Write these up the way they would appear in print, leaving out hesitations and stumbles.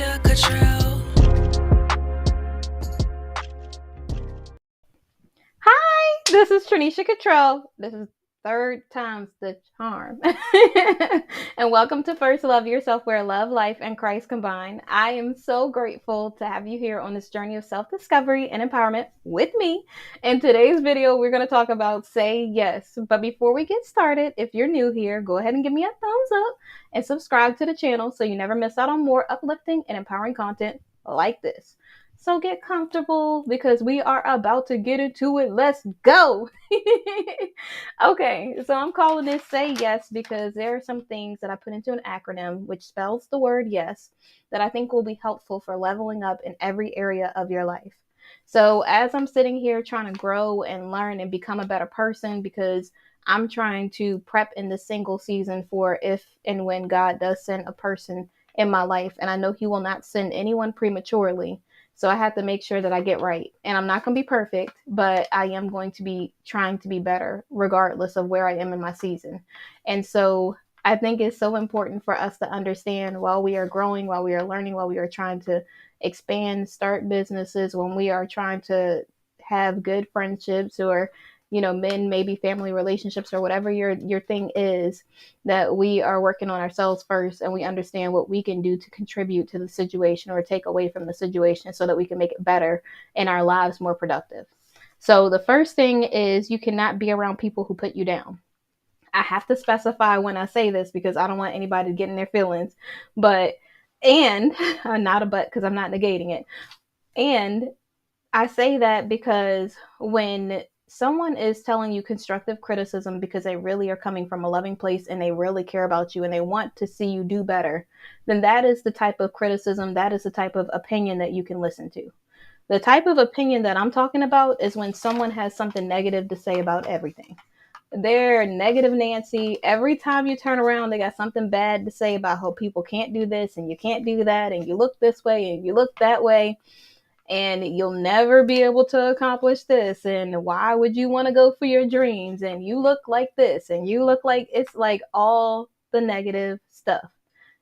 Trinesha Catrell. Hi, this is Trinesha Catrell. This is third time's the charm. And welcome to First Love Yourself, where love, life, and Christ combine. I am so grateful to have you here on this journey of self-discovery and empowerment with me. In today's video, we're going to talk about say yes. But before we get started, if you're new here, go ahead and give me a thumbs up and subscribe to the channel so you never miss out on more uplifting and empowering content like this. So get comfortable because we are about to get into it. Let's go. Okay, so I'm calling this Say Yes because there are some things that I put into an acronym which spells the word yes that I think will be helpful for leveling up in every area of your life. So as I'm sitting here trying to grow and learn and become a better person because I'm trying to prep in the single season for if and when God does send a person in my life, and I know He will not send anyone prematurely. So I have to make sure that I get right. And I'm not going to be perfect, but I am going to be trying to be better regardless of where I am in my season. And so I think it's so important for us to understand while we are growing, while we are learning, while we are trying to expand, start businesses, when we are trying to have good friendships or men, maybe family relationships or whatever your thing is, that we are working on ourselves first and we understand what we can do to contribute to the situation or take away from the situation so that we can make it better and our lives more productive. So the first thing is you cannot be around people who put you down. I have to specify when I say this because I don't want anybody to get in their feelings, but and not a but because I'm not negating it. And I say that because when someone is telling you constructive criticism because they really are coming from a loving place and they really care about you and they want to see you do better, then that is the type of criticism, that is the type of opinion that you can listen to. The type of opinion that I'm talking about is when someone has something negative to say about everything. They're negative Nancy. Every time you turn around, they got something bad to say about how people can't do this and you can't do that and you look this way and you look that way and you'll never be able to accomplish this, and why would you want to go for your dreams, and you look like this and you look like, it's like all the negative stuff.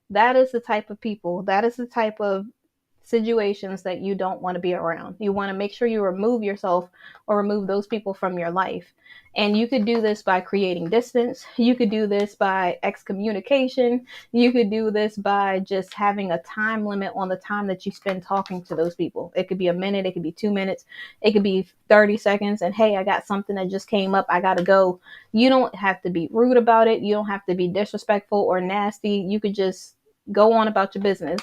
That is the type of people, that is the type of situations that you don't want to be around. You want to make sure you remove yourself or remove those people from your life. And you could do this by creating distance. You could do this by excommunication. You could do this by just having a time limit on the time that you spend talking to those people. It could be a minute, it could be 2 minutes, it could be 30 seconds. And hey, I got something that just came up, I got to go. You don't have to be rude about it. You don't have to be disrespectful or nasty. You could just go on about your business.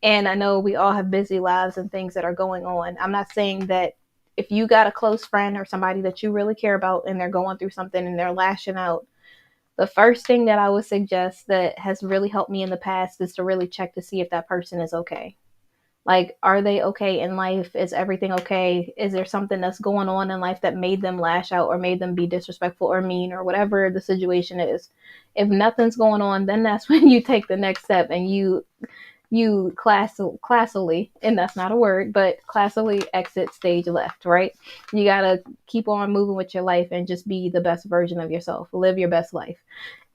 And I know we all have busy lives and things that are going on. I'm not saying that if you got a close friend or somebody that you really care about and they're going through something and they're lashing out, the first thing that I would suggest that has really helped me in the past is to really check to see if that person is okay. Like, are they okay in life? Is everything okay? Is there something that's going on in life that made them lash out or made them be disrespectful or mean or whatever the situation is? If nothing's going on, then that's when you take the next step and you classily, and that's not a word, but classily exit stage left, right? You gotta keep on moving with your life and just be the best version of yourself. Live your best life.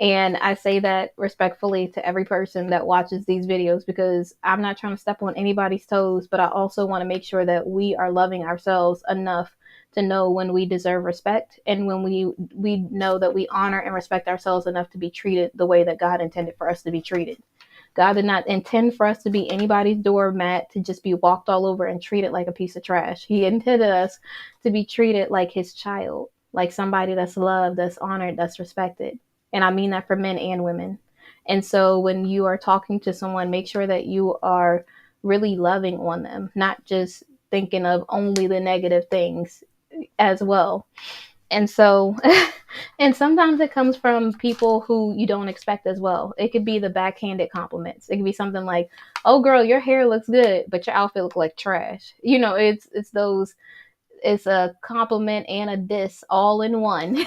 And I say that respectfully to every person that watches these videos because I'm not trying to step on anybody's toes, but I also want to make sure that we are loving ourselves enough to know when we deserve respect and when we know that we honor and respect ourselves enough to be treated the way that God intended for us to be treated. God did not intend for us to be anybody's doormat, to just be walked all over and treated like a piece of trash. He intended us to be treated like His child, like somebody that's loved, that's honored, that's respected. And I mean that for men and women. And so when you are talking to someone, make sure that you are really loving on them, not just thinking of only the negative things as well. And so, and sometimes it comes from people who you don't expect as well. It could be the backhanded compliments. It could be something like, "Oh, girl, your hair looks good, but your outfit looks like trash." It's those. It's a compliment and a diss all in one.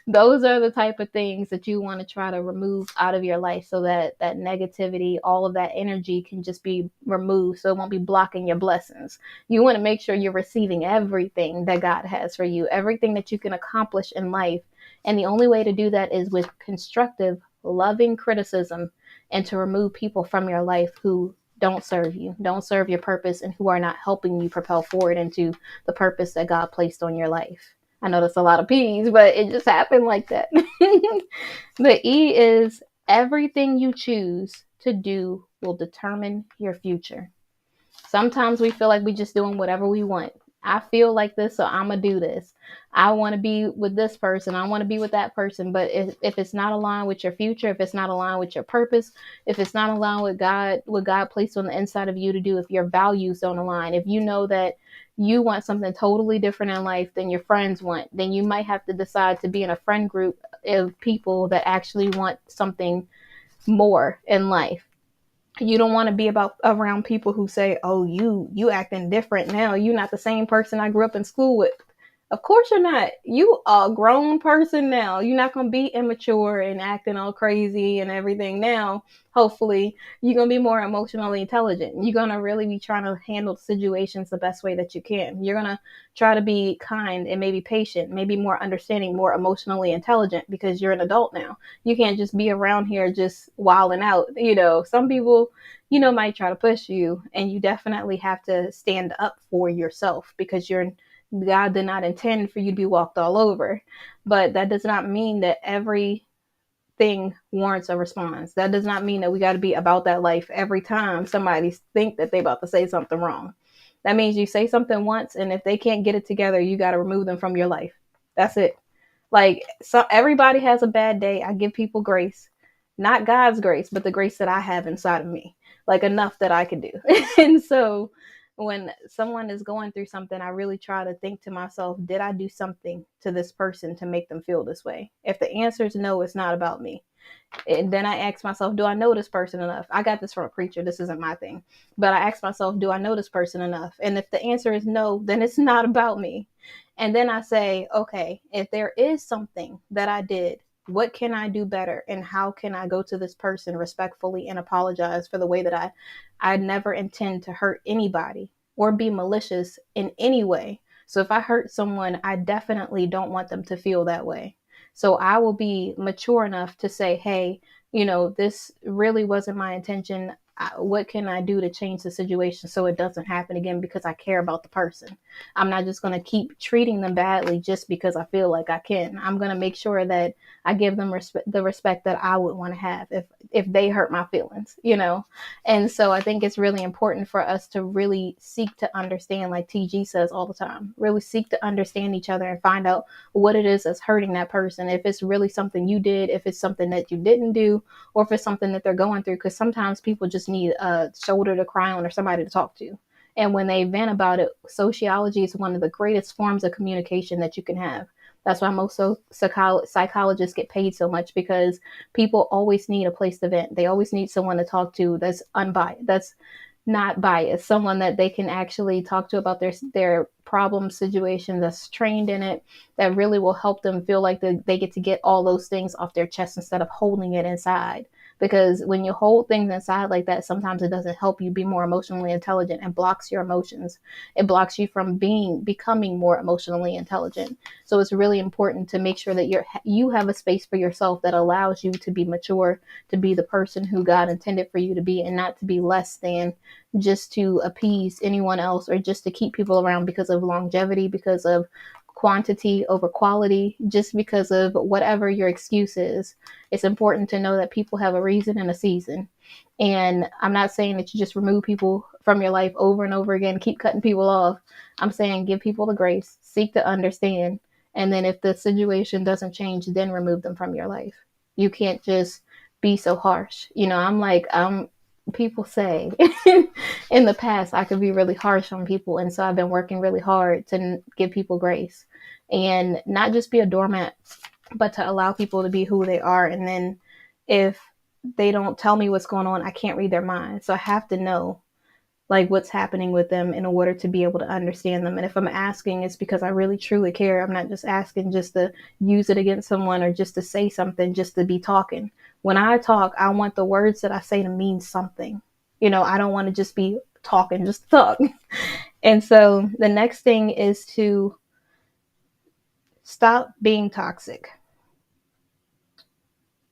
Those are the type of things that you want to try to remove out of your life so that that negativity, all of that energy can just be removed so it won't be blocking your blessings. You want to make sure you're receiving everything that God has for you, everything that you can accomplish in life. And the only way to do that is with constructive, loving criticism and to remove people from your life who don't serve you, don't serve your purpose, and who are not helping you propel forward into the purpose that God placed on your life. I know that's a lot of P's, but it just happened like that. The E is everything you choose to do will determine your future. Sometimes we feel like we just doing whatever we want. I feel like this, so I'm gonna do this. I want to be with this person. I want to be with that person. But if it's not aligned with your future, if it's not aligned with your purpose, if it's not aligned with God, what God placed on the inside of you to do, if your values don't align, if you know that you want something totally different in life than your friends want, then you might have to decide to be in a friend group of people that actually want something more in life. You don't want to be about around people who say, "Oh, you acting different now. You're not the same person I grew up in school with." Of course you're not. You a grown person now. You're not gonna be immature and acting all crazy and everything now. Hopefully, you're gonna be more emotionally intelligent. You're gonna really be trying to handle situations the best way that you can. You're gonna try to be kind and maybe patient, maybe more understanding, more emotionally intelligent because you're an adult now. You can't just be around here just wilding out. Some people, might try to push you, and you definitely have to stand up for yourself because God did not intend for you to be walked all over. But that does not mean that everything warrants a response. That does not mean that we got to be about that life every time somebody think that they about to say something wrong. That means you say something once, and if they can't get it together, you got to remove them from your life. That's it. Like, so everybody has a bad day. I give people grace, not God's grace, but the grace that I have inside of me, like enough that I can do. And so when someone is going through something, I really try to think to myself, did I do something to this person to make them feel this way? If the answer is no, it's not about me. And then I ask myself, do I know this person enough? I got this from a preacher. This isn't my thing. But I ask myself, do I know this person enough? And if the answer is no, then it's not about me. And then I say, okay, if there is something that I did, what can I do better? And how can I go to this person respectfully and apologize for the way that I never intend to hurt anybody or be malicious in any way. So if I hurt someone, I definitely don't want them to feel that way. So I will be mature enough to say, hey, this really wasn't my intention. What can I do to change the situation so it doesn't happen again, because I care about the person. I'm not just going to keep treating them badly just because I feel like I can. I'm going to make sure that I give them the respect that I would want to have if they hurt my feelings. And so I think it's really important for us to really seek to understand, like TG says all the time, really seek to understand each other and find out what it is that's hurting that person. If it's really something you did, if it's something that you didn't do, or if it's something that they're going through. Because sometimes people just need a shoulder to cry on or somebody to talk to. And when they vent about it, sociology is one of the greatest forms of communication that you can have. That's why most psychologists get paid so much, because people always need a place to vent. They always need someone to talk to that's unbiased, that's not biased, someone that they can actually talk to about their problem situation, that's trained in it, that really will help them feel like they get to get all those things off their chest instead of holding it inside. Because when you hold things inside like that, sometimes it doesn't help you be more emotionally intelligent and blocks your emotions. It blocks you from becoming more emotionally intelligent. So it's really important to make sure that you have a space for yourself that allows you to be mature, to be the person who God intended for you to be, and not to be less than just to appease anyone else or just to keep people around because of longevity, because of quantity over quality, just because of whatever your excuse is. It's important to know that people have a reason and a season. And I'm not saying that you just remove people from your life over and over again, keep cutting people off. I'm saying give people the grace, seek to understand. And then if the situation doesn't change, then remove them from your life. You can't just be so harsh. People say in the past I could be really harsh on people, and so I've been working really hard to give people grace and not just be a doormat, but to allow people to be who they are. And then if they don't tell me what's going on, I can't read their mind, so I have to know like what's happening with them in order to be able to understand them. And if I'm asking, it's because I really truly care. I'm not just asking just to use it against someone or just to say something just to be talking. When I talk, I want the words that I say to mean something. I don't want to just be talking just to talk. And so the next thing is to stop being toxic.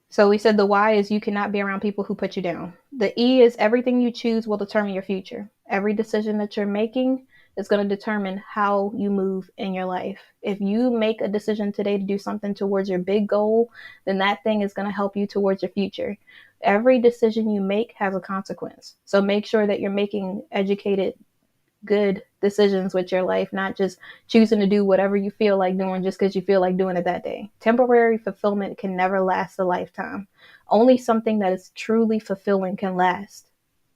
So we said the Y is you cannot be around people who put you down. The E is everything you choose will determine your future. Every decision that you're making is going to determine how you move in your life. If you make a decision today to do something towards your big goal, then that thing is going to help you towards your future. Every decision you make has a consequence. So make sure that you're making educated, good decisions with your life, not just choosing to do whatever you feel like doing just because you feel like doing it that day. Temporary fulfillment can never last a lifetime. Only something that is truly fulfilling can last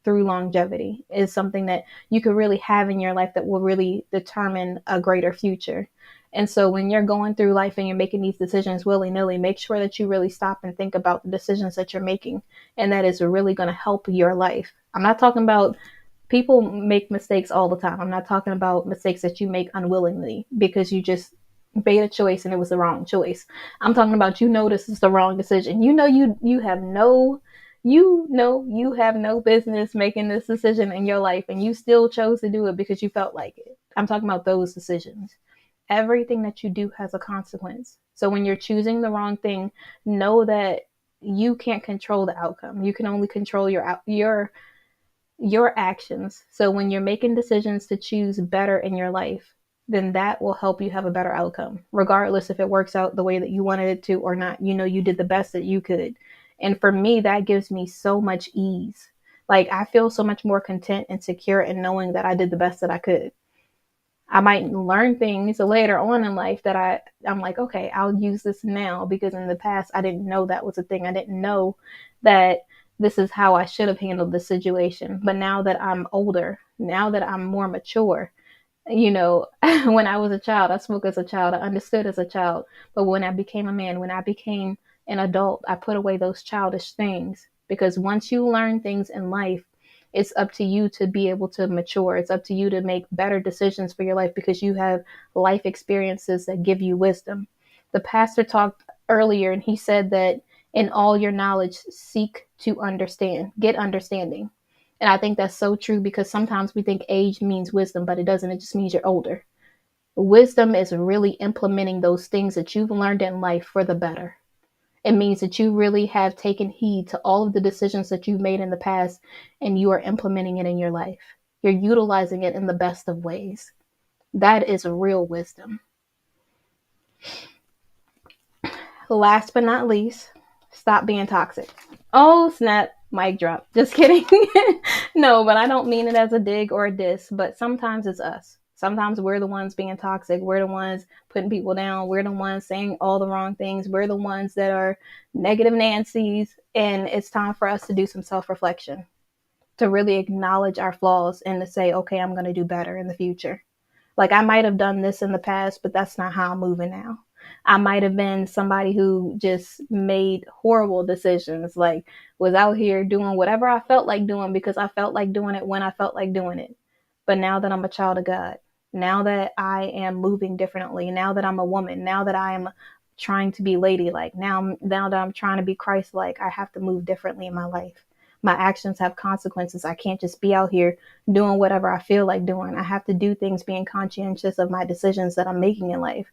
through longevity, is something that you could really have in your life that will really determine a greater future. And so when you're going through life and you're making these decisions willy-nilly, make sure that you really stop and think about the decisions that you're making, and that is really going to help your life. I'm not talking about, people make mistakes all the time. I'm not talking about mistakes that you make unwillingly because you just made a choice and it was the wrong choice. I'm talking about, this is the wrong decision. You have no business making this decision in your life, and you still chose to do it because you felt like it. I'm talking about those decisions. Everything that you do has a consequence. So when you're choosing the wrong thing, know that you can't control the outcome. You can only control your actions. So when you're making decisions to choose better in your life, then that will help you have a better outcome, regardless if it works out the way that you wanted it to or not. You did the best that you could. And for me, that gives me so much ease. Like, I feel so much more content and secure in knowing that I did the best that I could. I might learn things later on in life that I'm like, okay, I'll use this now, because in the past I didn't know that was a thing. I didn't know that this is how I should have handled the situation. But now that I'm older, now that I'm more mature, when I was a child, I spoke as a child, I understood as a child. But when I became a man, when I became an adult, I put away those childish things, because once you learn things in life, it's up to you to be able to mature. It's up to you to make better decisions for your life, because you have life experiences that give you wisdom. The pastor talked earlier and he said that in all your knowledge, seek to understand, get understanding. And I think that's so true, because sometimes we think age means wisdom, but it doesn't. It just means you're older. Wisdom is really implementing those things that you've learned in life for the better. It means that you really have taken heed to all of the decisions that you've made in the past, and you are implementing it in your life. You're utilizing it in the best of ways. That is real wisdom. Last but not least, stop being toxic. Oh, snap. Mic drop. Just kidding. No, but I don't mean it as a dig or a diss, but sometimes it's us. Sometimes we're the ones being toxic. We're the ones putting people down. We're the ones saying all the wrong things. We're the ones that are negative Nancy's. And it's time for us to do some self-reflection, to really acknowledge our flaws and to say, okay, I'm going to do better in the future. Like, I might have done this in the past, but that's not how I'm moving now. I might have been somebody who just made horrible decisions, like was out here doing whatever I felt like doing because I felt like doing it when I felt like doing it. But now that I'm a child of God, now that I am moving differently, now that I'm a woman, now that I am trying to be ladylike, now that I'm trying to be Christ-like, I have to move differently in my life. My actions have consequences. I can't just be out here doing whatever I feel like doing. I have to do things being conscientious of my decisions that I'm making in life.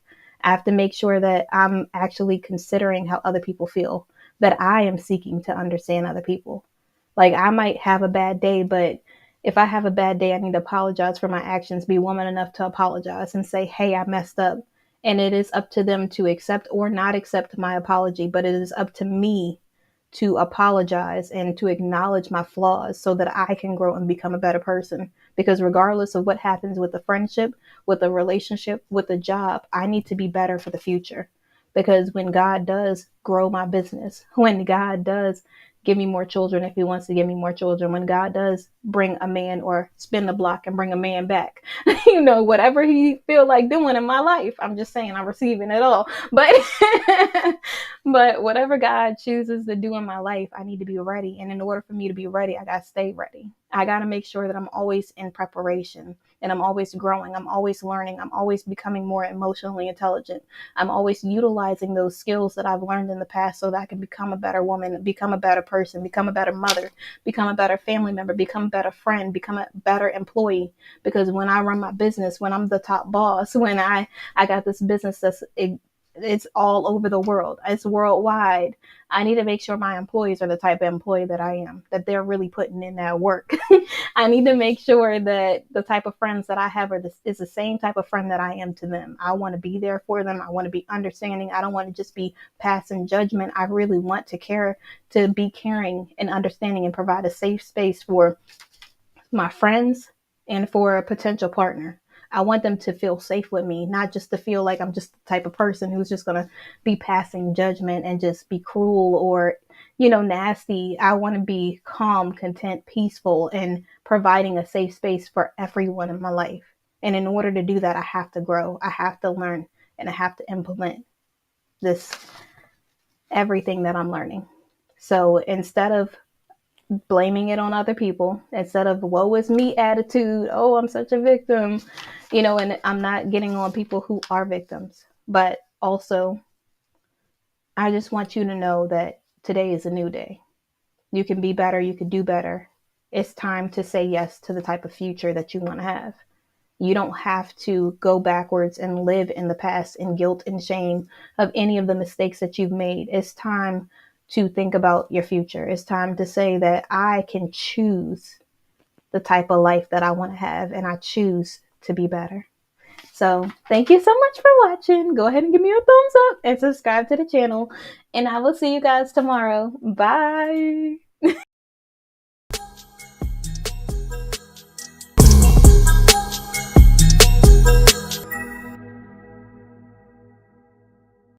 I have to make sure that I'm actually considering how other people feel, that I am seeking to understand other people. Like, I might have a bad day, but if I have a bad day, I need to apologize for my actions, be woman enough to apologize and say, hey, I messed up. And it is up to them to accept or not accept my apology, but it is up to me to apologize and to acknowledge my flaws so that I can grow and become a better person. Because regardless of what happens with the friendship, with the relationship, with the job, I need to be better for the future. Because when God does grow my business, when God does give me more children, if he wants to give me more children, when God does bring a man or spin the block and bring a man back, whatever he feel like doing in my life, I'm just saying I'm receiving it all. But but whatever God chooses to do in my life, I need to be ready. And in order for me to be ready, I got to stay ready. I got to make sure that I'm always in preparation, and I'm always growing. I'm always learning. I'm always becoming more emotionally intelligent. I'm always utilizing those skills that I've learned in the past so that I can become a better woman, become a better person, become a better mother, become a better family member, become a better friend, become a better employee. Because when I run my business, when I'm the top boss, when I got this business that's It's all over the world. It's worldwide. I need to make sure my employees are the type of employee that I am, that they're really putting in that work. I need to make sure that the type of friends that I have is the same type of friend that I am to them. I want to be there for them. I want to be understanding. I don't want to just be passing judgment. I really want to care, to be caring and understanding, and provide a safe space for my friends and for a potential partner. I want them to feel safe with me, not just to feel like I'm just the type of person who's just going to be passing judgment and just be cruel or, nasty. I want to be calm, content, peaceful, and providing a safe space for everyone in my life. And in order to do that, I have to grow, I have to learn, and I have to implement this, everything that I'm learning. So instead of blaming it on other people, instead of woe is me attitude, oh, I'm such a victim, and I'm not getting on people who are victims, but also I just want you to know that today is a new day. You can be better, you can do better. It's time to say yes to the type of future that you want to have. You don't have to go backwards and live in the past in guilt and shame of any of the mistakes that you've made. It's time to think about your future. It's time to say that I can choose the type of life that I want to have, and I choose to be better. So thank you so much for watching. Go ahead and give me a thumbs up and subscribe to the channel. And I will see you guys tomorrow. Bye.